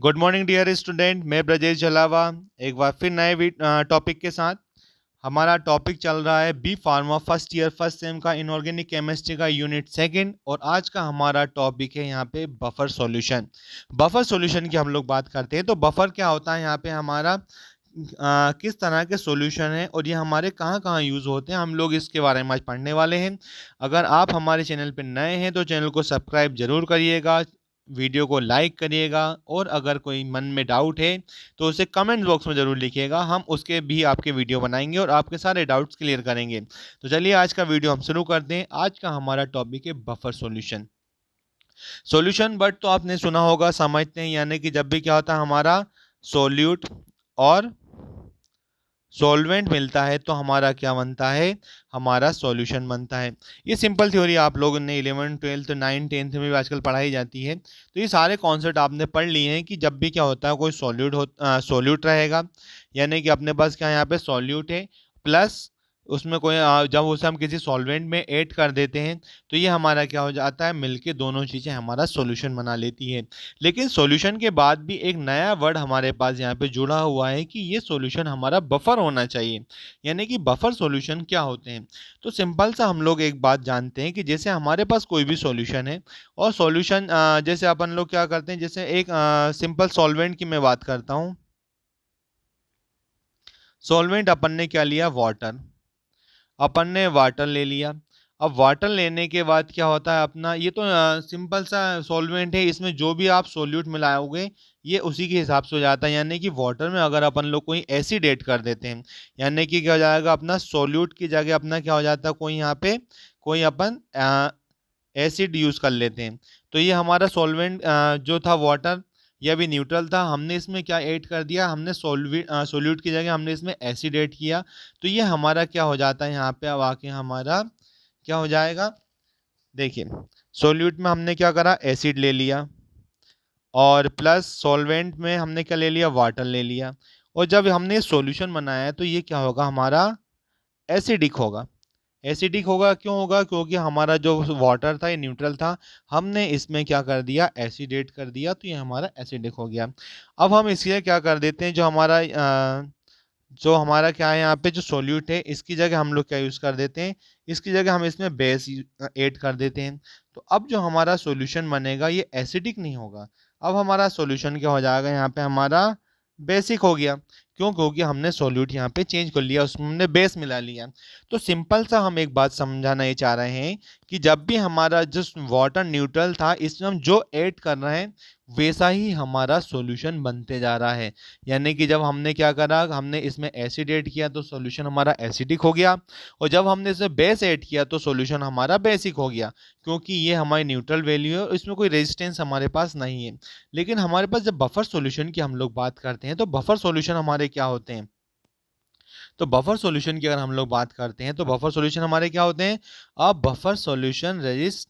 Good morning dear student, मैं ब्रजेश जलावा एक बार फिर नए टॉपिक के साथ। हमारा टॉपिक चल रहा है B pharma first year first sem का इनऑर्गेनिक केमिस्ट्री का यूनिट सेकंड, और आज का हमारा टॉपिक है यहाँ पे बफर सॉल्यूशन। बफर सॉल्यूशन की हम लोग बात करते हैं तो बफर क्या होता है यहाँ पे हमारा किस तरह के सॉल्यूशन है और ये हमारे कहाँ कहाँ यूज़ होते हैं, हम लोग इसके बारे में आज पढ़ने वाले हैं। अगर आप हमारे चैनल पर नए हैं तो चैनल को सब्सक्राइब जरूर करिएगा, वीडियो को लाइक करिएगा, और अगर कोई मन में डाउट है तो उसे कमेंट बॉक्स में ज़रूर लिखिएगा, हम उसके भी आपके वीडियो बनाएंगे और आपके सारे डाउट्स क्लियर करेंगे। तो चलिए आज का वीडियो हम शुरू करते हैं। आज का हमारा टॉपिक है बफर सॉल्यूशन। सॉल्यूशन बट तो आपने सुना होगा, समझते हैं, यानी कि जब भी क्या होता है हमारा सोल्यूट और सॉल्वेंट मिलता है तो हमारा क्या बनता है, हमारा सॉल्यूशन बनता है। ये सिंपल थ्योरी आप लोगों ने 11 12 9 10 में भी आजकल पढ़ाई जाती है, तो ये सारे कॉन्सेप्ट आपने पढ़ लिए हैं कि जब भी क्या होता है कोई सॉल्यूट रहेगा, यानी कि अपने पास क्या यहाँ पे सॉल्यूट है प्लस उसमें कोई जब उसे हम किसी सॉल्वेंट में ऐड कर देते हैं तो ये हमारा क्या हो जाता है, मिलके दोनों चीज़ें हमारा सॉल्यूशन बना लेती है। लेकिन सॉल्यूशन के बाद भी एक नया वर्ड हमारे पास यहाँ पे जुड़ा हुआ है कि ये सॉल्यूशन हमारा बफर होना चाहिए। यानी कि बफर सॉल्यूशन क्या होते हैं, तो सिंपल सा हम लोग एक बात जानते हैं कि जैसे हमारे पास कोई भी सॉल्यूशन है और सॉल्यूशन जैसे अपन लोग क्या करते हैं, जैसे एक सिंपल सॉल्वेंट की मैं बात करता हूँ। सॉल्वेंट अपन ने क्या लिया, वाटर। अपन ने वाटर ले लिया। अब वाटर लेने के बाद क्या होता है अपना, ये तो सिंपल सा सॉल्वेंट है, इसमें जो भी आप सोल्यूट मिलाओगे ये उसी के हिसाब से हो जाता है। यानी कि वाटर में अगर अपन लोग कोई एसिड ऐड कर देते हैं, यानी कि क्या हो जाएगा, अपना सोल्यूट की जगह अपना क्या हो जाता है, कोई यहाँ पे कोई अपन एसिड यूज कर लेते हैं, तो ये हमारा सॉल्वेंट जो था वाटर, यह भी न्यूट्रल था। हमने इसमें क्या ऐड कर दिया, हमने सोल्यूट की जगह हमने इसमें एसिड ऐड किया, तो ये हमारा क्या हो जाता है, यहाँ पे अब आके हमारा क्या हो जाएगा, देखिए सोल्यूट में हमने क्या करा, एसिड ले लिया, और प्लस सॉल्वेंट में हमने क्या ले लिया, वाटर ले लिया, और जब हमने सॉल्यूशन बनाया है तो ये क्या होगा, हमारा एसिडिक होगा। एसिडिक होगा क्यों होगा, क्योंकि हमारा जो वाटर था ये न्यूट्रल था, हमने इसमें क्या कर दिया, एसिडेट कर दिया, तो ये हमारा एसिडिक हो गया। अब हम इसलिए क्या कर देते हैं, जो हमारा क्या है यहाँ पे जो सोल्यूट है इसकी जगह हम लोग क्या यूज़ कर देते हैं, इसकी जगह हम इसमें बेस ऐड कर देते हैं। तो अब जो हमारा सॉल्यूशन बनेगा ये एसिडिक नहीं होगा, अब हमारा सॉल्यूशन क्या हो जाएगा, यहाँ पे हमारा बेसिक हो गया। क्यों, क्योंकि हमने सॉल्यूट यहाँ पे चेंज कर लिया, उसमें हमने बेस मिला लिया। तो सिंपल सा हम एक बात समझाना ये चाह रहे हैं कि जब भी हमारा जो वाटर न्यूट्रल था इसमें हम जो ऐड कर रहे हैं वैसा ही हमारा सॉल्यूशन बनते जा रहा है। यानी कि जब हमने क्या करा, हमने इसमें एसिड ऐड किया तो सॉल्यूशन हमारा एसिडिक हो गया, और जब हमने इसमें बेस ऐड किया तो सॉल्यूशन हमारा बेसिक हो गया, क्योंकि ये हमारी न्यूट्रल वैल्यू है और इसमें कोई रेजिस्टेंस हमारे पास नहीं है। लेकिन हमारे पास जब बफर सॉल्यूशन की हम लोग बात करते हैं तो बफर सॉल्यूशन हमारे क्या होते हैं, तो बफर सॉल्यूशन की अगर हम लोग बात करते हैं तो बफर सॉल्यूशन हमारे क्या होते हैं, अब buffer solution resist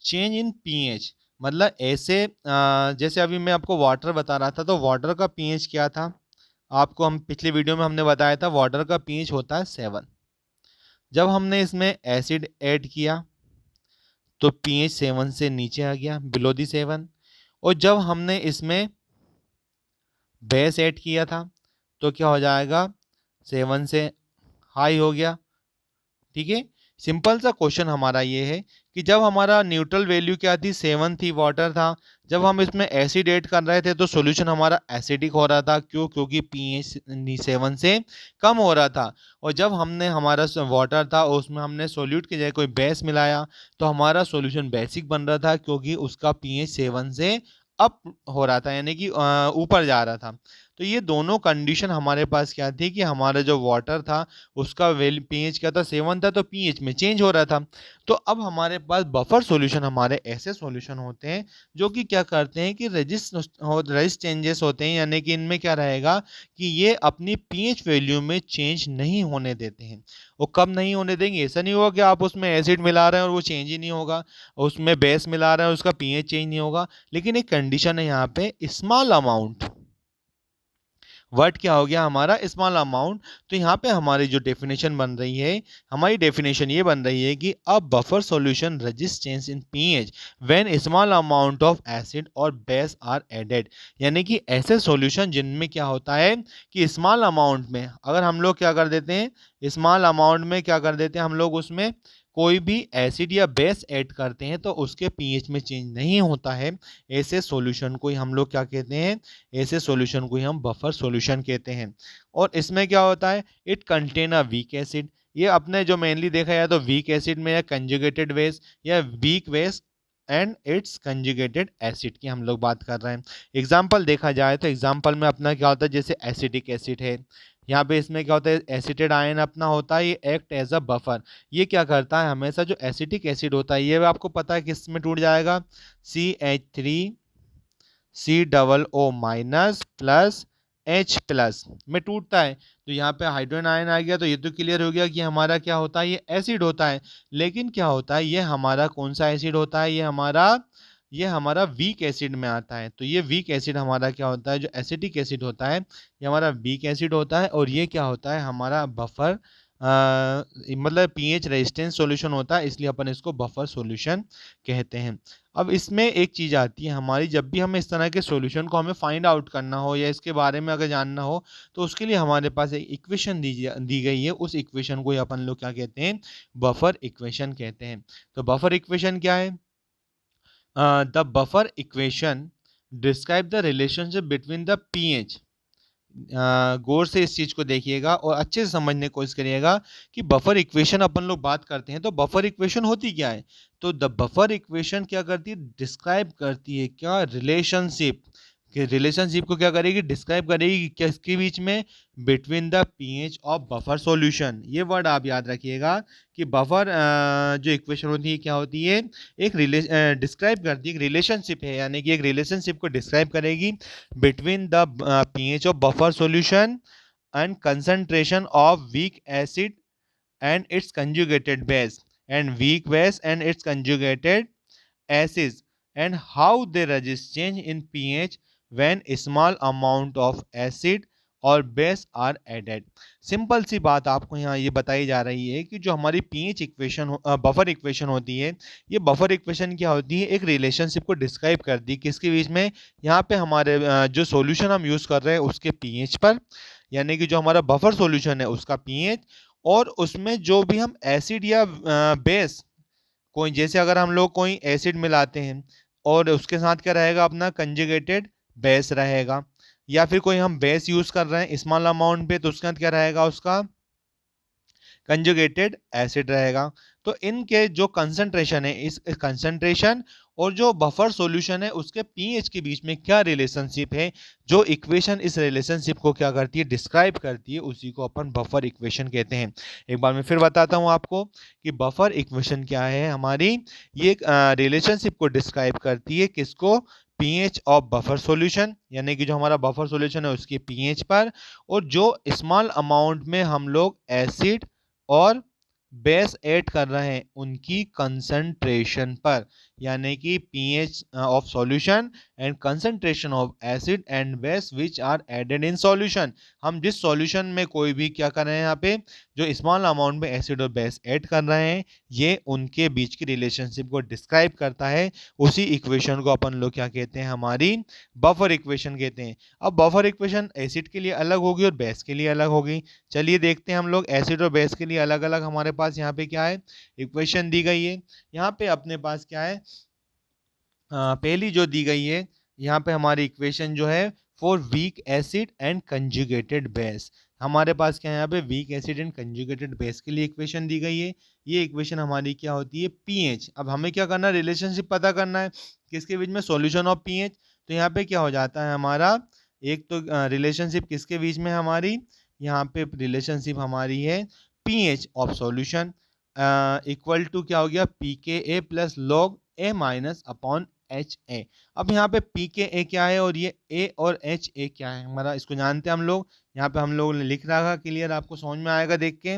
change in pH. मतलब ऐसे जैसे अभी मैं आपको वाटर बता रहा था तो वाटर का पीएच क्या था, आपको हम पिछले वीडियो में हमने बताया था वाटर का पीएच होता है 7। जब हमने इसमें एसिड ऐड किया तो पीएच 7 से नीचे आ गया, बिलो दी 7। और जब हमने इसमें बेस ऐड किया था तो क्या हो जाएगा, 7 से हाई हो गया। ठीक है, सिंपल सा क्वेश्चन हमारा ये है कि जब हमारा न्यूट्रल वैल्यू क्या थी, 7 थी, वाटर था, जब हम इसमें एसिड ऐड कर रहे थे तो सॉल्यूशन हमारा एसिडिक हो रहा था। क्यों, क्योंकि पीएच 7 से कम हो रहा था। और जब हमने हमारा वाटर था और उसमें हमने सोल्यूट की जगह कोई बेस मिलाया तो हमारा सॉल्यूशन बेसिक बन रहा था, क्योंकि उसका पीएच 7 से अप हो रहा था, यानी कि ऊपर जा रहा था। तो ये दोनों कंडीशन हमारे पास क्या थी कि हमारा जो वाटर था उसका पीएच क्या था, 7 था, तो पीएच में चेंज हो रहा था। तो अब हमारे पास बफर सॉल्यूशन हमारे ऐसे सॉल्यूशन होते हैं जो कि क्या करते हैं कि रजिस्ट चेंजेस होते हैं, यानी कि इनमें क्या रहेगा कि ये अपनी पीएच वैल्यू में चेंज नहीं होने देते हैं। वो कब नहीं होने देंगे, ऐसा नहीं होगा कि आप उसमें एसिड मिला रहे हैं और वो चेंज ही नहीं होगा, उसमें बेस मिला रहे हैं उसका पीएच चेंज नहीं होगा। लेकिन एक कंडीशन है यहाँ पे, स्मॉल अमाउंट वर्ड क्या हो गया हमारा स्मॉल अमाउंट। तो यहाँ पे हमारी जो डेफिनेशन बन रही है, हमारी डेफिनेशन ये बन रही है कि a buffer solution resist change in pH when small amount of acid और बेस आर एडेड। यानी कि ऐसे सॉल्यूशन जिनमें क्या होता है कि स्मॉल अमाउंट में अगर हम लोग क्या कर देते हैं, स्मॉल अमाउंट में क्या कर देते हैं हम लोग, उसमें कोई भी एसिड या बेस ऐड करते हैं तो उसके पीएच में चेंज नहीं होता है। ऐसे सॉल्यूशन को ही हम लोग क्या कहते हैं, ऐसे सॉल्यूशन को ही हम बफर सॉल्यूशन कहते हैं। और इसमें क्या होता है, it contain a weak acid. ये अपने जो मेनली देखा जाए तो वीक एसिड में या कंजुगेटेड बेस या weak base and it's conjugated acid की हम लोग बात कर रहे हैं। एग्जाम्पल देखा जाए तो एग्जाम्पल में अपना क्या होता है, जैसे एसिडिक एसिड है, यहाँ पे इसमें क्या होता है एसिटेट आयन अपना होता है, ये एक्ट एज अ बफर। ये क्या करता है, हमेशा जो एसिटिक एसिड होता है ये आपको पता है किस में टूट जाएगा, CH3COO- प्लस H प्लस में टूटता है। तो यहाँ पे हाइड्रोजन आयन आ गया, तो ये तो क्लियर हो गया कि हमारा क्या होता है, ये एसिड होता है। लेकिन क्या होता है, ये हमारा कौन सा एसिड होता है, ये हमारा वीक एसिड में आता है। तो ये वीक एसिड हमारा क्या होता है, जो एसिटिक एसिड होता है ये हमारा वीक एसिड होता है। और ये क्या होता है हमारा बफर, मतलब पीएच रेजिस्टेंस सॉल्यूशन होता है, इसलिए अपन इसको बफर सॉल्यूशन कहते हैं। अब इसमें एक चीज़ आती है हमारी, जब भी हमें इस तरह के सॉल्यूशन को हमें फाइंड आउट करना हो या इसके बारे में अगर जानना हो, तो उसके लिए हमारे पास एक इक्वेशन दी गई है। उस इक्वेशन को ही अपन लोग क्या कहते हैं, बफर इक्वेशन कहते हैं। तो बफर इक्वेशन क्या है, the buffer equation describe the relationship between the pH. गौर से इस चीज को देखिएगा और अच्छे से समझने की कोशिश करिएगा कि बफर इक्वेशन अपन लोग बात करते हैं तो बफर इक्वेशन होती क्या है। तो द बफर इक्वेशन क्या करती है, डिस्क्राइब करती है क्या, रिलेशनशिप, कि रिलेशनशिप को क्या करेगी, डिस्क्राइब करेगी कि किसके बीच में, between the pH of buffer solution. ये वर्ड आप याद रखिएगा कि बफर जो इक्वेशन होती है क्या होती है, एक डिस्क्राइब करती है, एक रिलेशनशिप है, यानी कि एक रिलेशनशिप को डिस्क्राइब करेगी between the pH of buffer solution and concentration of weak acid and its conjugated base, and weak base and its conjugated acids, and how they resist change in pH when a small amount of acid और base are added. Simple सी बात आपको यहाँ ये बताई जा रही है कि जो हमारी पीएच इक्वेशन बफर इक्वेशन होती है, ये बफर इक्वेशन क्या होती है, एक रिलेशनशिप को डिस्क्राइब करती है किसके बीच में, यहाँ पे हमारे जो सॉल्यूशन हम यूज कर रहे हैं उसके पीएच पर, यानी कि जो हमारा बफर सॉल्यूशन है उसका पीएच, और उसमें जो भी हम एसिड या बेस, कोई जैसे अगर हम लोग कोई एसिड मिलाते हैं और उसके साथ क्या रहेगा अपना कंजुगेटेड बेस रहेगा, या फिर कोई हम बेस यूज कर रहे हैं स्मॉल अमाउंट पे तो उसके साथ क्या रहेगा उसका कंजुगेटेड एसिड रहेगा। तो इनके जो कंसंट्रेशन है, इस कंसंट्रेशन और जो बफर सॉल्यूशन है उसके पीएच के बीच में क्या रिलेशनशिप है, जो इक्वेशन इस रिलेशनशिप को क्या करती है, डिस्क्राइब करती है, उसी को अपन बफर इक्वेशन कहते हैं। एक बार मैं फिर बताता हूं आपको कि बफर इक्वेशन क्या है हमारी, ये रिलेशनशिप को डिस्क्राइब करती है किसको, पीएच ऑफ बफर सॉल्यूशन, यानी कि जो हमारा बफर सॉल्यूशन है उसके पीएच पर, और जो स्मॉल अमाउंट में हम लोग एसिड और बेस ऐड कर रहे हैं उनकी कंसंट्रेशन पर, यानी कि pH of solution and concentration of acid and base which are added in solution. हम जिस सॉल्यूशन में कोई भी क्या कर रहे हैं यहाँ पे, जो स्मॉल अमाउंट में एसिड और बेस ऐड कर रहे हैं, ये उनके बीच की रिलेशनशिप को डिस्क्राइब करता है। उसी इक्वेशन को अपन लोग क्या कहते हैं, हमारी बफर इक्वेशन कहते हैं। अब बफर इक्वेशन एसिड के लिए अलग होगी और बेस के लिए अलग होगी। चलिए देखते हैं हम लोग एसिड और बेस के लिए अलग अलग हमारे पास यहाँ पे क्या है, इक्वेशन दी गई है। यहाँ पे अपने पास क्या है, पहली जो दी गई है यहाँ पे हमारी इक्वेशन जो है for weak acid and conjugated base, हमारे पास क्या है यहाँ पे weak acid and conjugated base के लिए इक्वेशन दी गई है। ये इक्वेशन हमारी क्या होती है, पीएच। अब हमें क्या करना है, रिलेशनशिप पता करना है किसके बीच में, सॉल्यूशन ऑफ पीएच। तो यहाँ पे क्या हो जाता है हमारा, एक तो रिलेशनशिप किसके बीच में हमारी, यहाँ पे रिलेशनशिप हमारी है pH of solution equal to क्या हो गया, P K A plus log A minus upon H A. अब यहाँ पे पी के ए क्या है और ये ए और एच ए क्या है हमारा, इसको जानते हैं हम लोग। यहाँ पे हम लोग ने लिख रखा, क्लियर आपको समझ में आएगा देख के।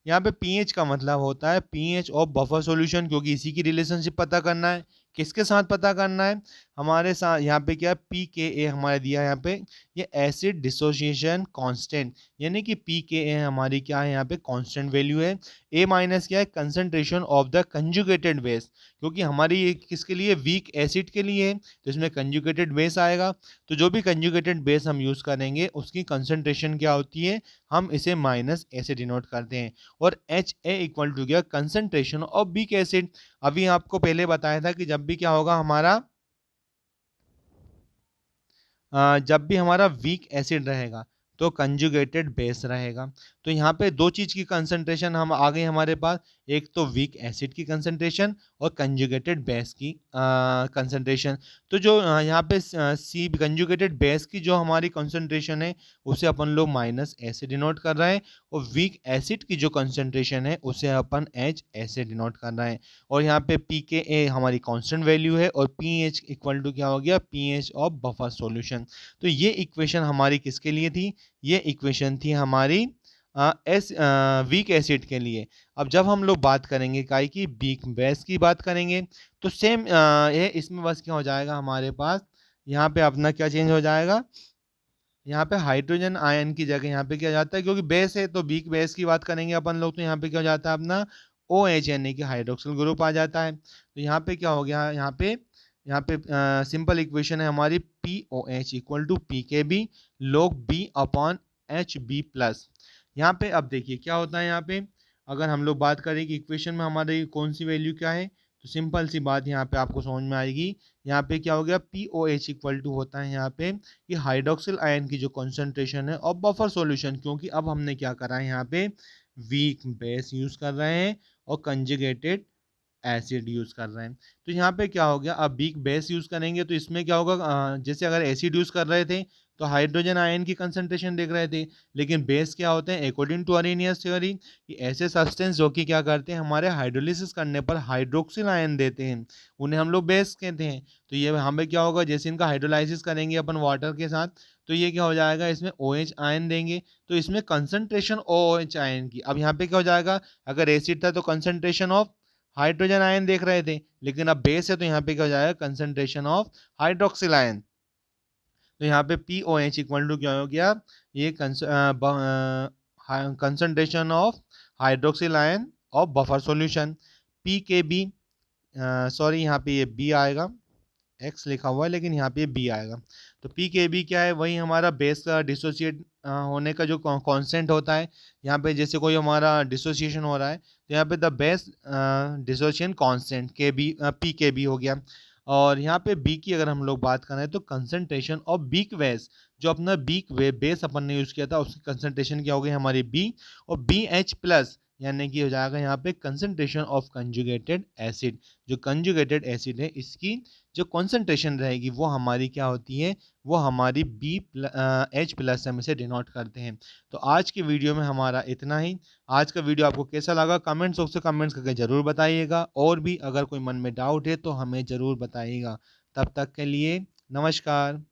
यहाँ पे पीएच का मतलब होता है पीएच ऑफ बफर सॉल्यूशन, क्योंकि इसी की रिलेशनशिप पता करना है, किसके साथ पता करना है, हमारे साथ यहाँ पे क्या है, पी के ए हमारे दिया है यहाँ पे, ये एसिड डिसोसिएशन कांस्टेंट, यानी कि पी के ए हमारी क्या है यहाँ पे कांस्टेंट वैल्यू है। ए माइनस क्या है, concentration of the conjugated base, क्योंकि हमारी ये किसके लिए, वीक एसिड के लिए है, तो इसमें कंजुगेटेड बेस आएगा। तो जो भी कंजुगेटेड बेस हम यूज़ करेंगे उसकी कंसंट्रेशन क्या होती है, हम इसे माइनस ए से डिनोट करते हैं। और एच ए इक्वल टू गया कंसंट्रेशन ऑफ वीक एसिड। अभी आपको पहले बताया था कि जब भी क्या होगा हमारा, जब भी हमारा वीक एसिड रहेगा तो कंजुगेटेड बेस रहेगा। तो यहाँ पे दो चीज की कंसंट्रेशन हम आ गई हमारे पास, एक तो वीक एसिड की कंसंट्रेशन और कंजुगेटेड बेस की कंसंट्रेशन। तो जो यहाँ पे सी कंजुगेटेड बेस की जो हमारी कंसंट्रेशन है उसे अपन लोग माइनस ए से डिनोट कर रहे हैं, और वीक एसिड की जो कंसंट्रेशन है उसे अपन एच ए से डिनोट कर रहे हैं। और यहाँ पे पी के ए हमारी कांस्टेंट वैल्यू है, और पी एच इक्वल टू क्या हो गया, P H of buffer solution. तो ये इक्वेशन हमारी किसके लिए थी, ये इक्वेशन थी हमारी वीक एसिड के लिए। अब जब हम लोग बात करेंगे काई की वीक बेस की बात करेंगे, तो सेम ये इसमें बस क्या हो जाएगा हमारे पास, यहाँ पे अपना क्या चेंज हो जाएगा, यहाँ पे हाइड्रोजन आयन की जगह यहाँ पे क्या जाता है, क्योंकि बेस है तो वीक बेस की बात करेंगे अपन लोग, तो यहाँ पे क्या हो जाता है अपना ओ एच, यानी कि हाइड्रोक्सिल ग्रुप आ जाता है। तो यहाँ पे क्या हो गया, यहाँ पे सिंपल इक्वेशन है हमारी P O H equal to P K B log B upon H B plus. यहाँ पे अब देखिए क्या होता है, यहाँ पे अगर हम लोग बात करें कि इक्वेशन में हमारी कौन सी वैल्यू क्या है, तो सिंपल सी बात यहाँ पे आपको समझ में आएगी। यहाँ पे क्या हो गया, P O H equal to होता है यहाँ पे कि हाइड्रोक्सिल आयन की जो कंसंट्रेशन है और बफर सॉल्यूशन, क्योंकि अब हमने क्या करा है यहाँ पे वीक बेस यूज कर रहे हैं और कंजुगेटेड एसिड यूज कर रहे हैं। तो यहाँ पे क्या हो गया, अब वीक बेस यूज करेंगे तो इसमें क्या होगा, जैसे अगर एसिड यूज कर रहे थे तो हाइड्रोजन आयन की कंसंट्रेशन देख रहे थे, लेकिन बेस क्या होते हैं अकॉर्डिंग टू अरेनियस थ्योरी, कि ऐसे सब्सटेंस जो कि क्या करते हैं हमारे हाइड्रोलिसिस करने पर हाइड्रोक्सिल आयन देते हैं, उन्हें हम लोग बेस कहते हैं। तो ये हमें क्या होगा, जैसे इनका हाइड्रोलाइसिस करेंगे अपन वाटर के साथ, तो ये क्या हो जाएगा, इसमें ओ एच आयन देंगे, तो इसमें कंसंट्रेशन ओ एच आयन की, अब यहाँ पे क्या हो जाएगा, अगर एसिड था तो कंसंट्रेशन ऑफ हाइड्रोजन आयन देख रहे थे, लेकिन अब बेस है तो यहाँ पे क्या हो जाएगा, कंसंट्रेशन ऑफ हाइड्रोक्सिल आयन। तो यहाँ पे P O H equal to क्या हो गया, ये concentration of hydroxyl ion of buffer solution. P K B, sorry यहाँ पे ये बी आएगा, एक्स लिखा हुआ है लेकिन यहाँ पे बी आएगा। तो पी के बी क्या है, वही हमारा बेस का डिसोसिएट होने का जो कांस्टेंट होता है। यहाँ पे जैसे कोई हमारा डिसोसिएशन हो रहा है तो यहाँ पे द बेस डिसोसिएशन कांस्टेंट के बी पी के बी हो गया। और यहाँ पे बी की अगर हम लोग बात करें तो कंसंट्रेशन ऑफ बीक बेस, जो अपना बीक वे बेस अपन ने यूज किया था उसकी कंसंट्रेशन क्या हो गई हमारी बी, और बी एच प्लस यानी कि हो जाएगा यहाँ पे कंसंट्रेशन ऑफ कंजुगेटेड एसिड। जो कंजुगेटेड एसिड है इसकी जो कॉन्सेंट्रेशन रहेगी वो हमारी क्या होती है, वो हमारी बी एच प्लस हम इसे डिनोट करते हैं। तो आज की वीडियो में हमारा इतना ही। आज का वीडियो आपको कैसा लगा कमेंट्स बॉक्स से कमेंट्स करके ज़रूर बताइएगा, और भी अगर कोई मन में डाउट है तो हमें ज़रूर बताइएगा। तब तक के लिए नमस्कार।